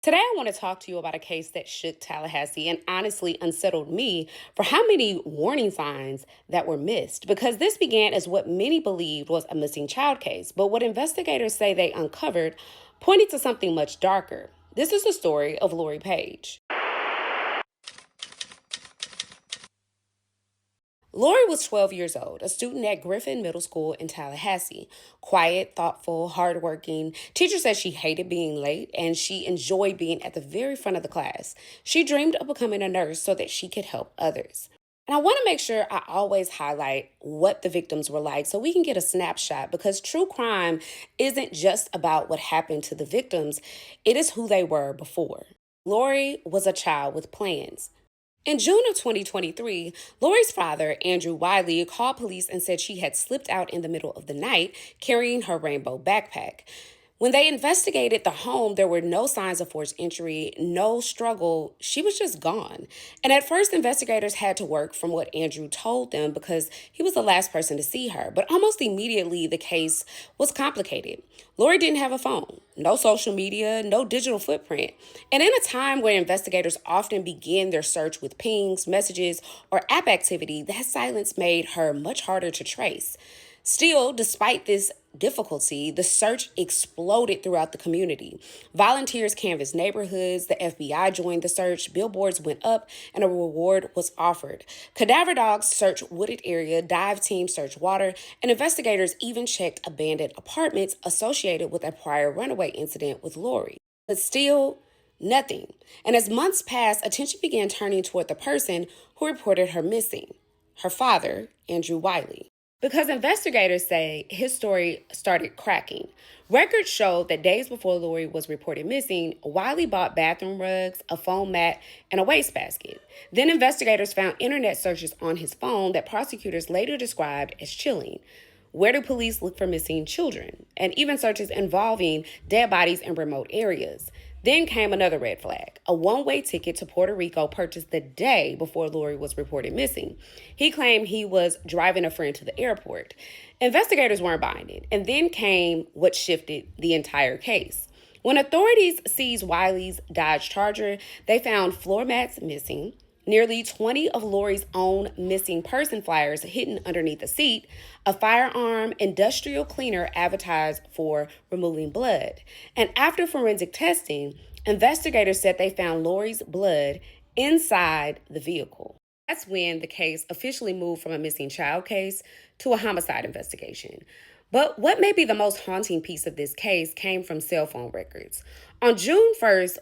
Today, I want to talk to you about a case that shook Tallahassee and honestly unsettled me for how many warning signs that were missed. Because this began as what many believed was a missing child case, but what investigators say they uncovered pointed to something much darker. This is the story of Lori Page. Lori was 12 years old, a student at Griffin Middle School in Tallahassee. Quiet, thoughtful, hardworking. Teacher said she hated being late and she enjoyed being at the very front of the class. She dreamed of becoming a nurse so that she could help others. And I want to make sure I always highlight what the victims were like so we can get a snapshot because true crime isn't just about what happened to the victims, it is who they were before. Lori was a child with plans. In June of 2023, Lori's father, Andrew Wiley, called police and said she had slipped out in the middle of the night carrying her rainbow backpack. When they investigated the home, there were no signs of forced entry, no struggle. She was just gone. And at first, investigators had to work from what Andrew told them because he was the last person to see her. But almost immediately, the case was complicated. Lori didn't have a phone, no social media, no digital footprint. And in a time where investigators often begin their search with pings, messages, or app activity, that silence made her much harder to trace. Still, despite this difficulty, the search exploded throughout the community. Volunteers canvassed neighborhoods, the FBI joined the search, billboards went up, and a reward was offered. Cadaver dogs searched wooded area, dive teams searched water, and investigators even checked abandoned apartments associated with a prior runaway incident with Lori. But still, nothing. And as months passed, attention began turning toward the person who reported her missing, her father, Andrew Wiley. Because investigators say his story started cracking. Records showed that days before Lori was reported missing, Wiley bought bathroom rugs, a foam mat, and a wastebasket. Then investigators found internet searches on his phone that prosecutors later described as chilling. Where do police look for missing children? And even searches involving dead bodies in remote areas. Then came another red flag, a one-way ticket to Puerto Rico purchased the day before Lori was reported missing. He claimed he was driving a friend to the airport. Investigators weren't buying it. And then came what shifted the entire case. When authorities seized Wiley's Dodge Charger, they found floor mats missing, nearly 20 of Lori's own missing person flyers hidden underneath the seat, a firearm industrial cleaner advertised for removing blood. And after forensic testing, investigators said they found Lori's blood inside the vehicle. That's when the case officially moved from a missing child case to a homicide investigation. But what may be the most haunting piece of this case came from cell phone records. On June 1st,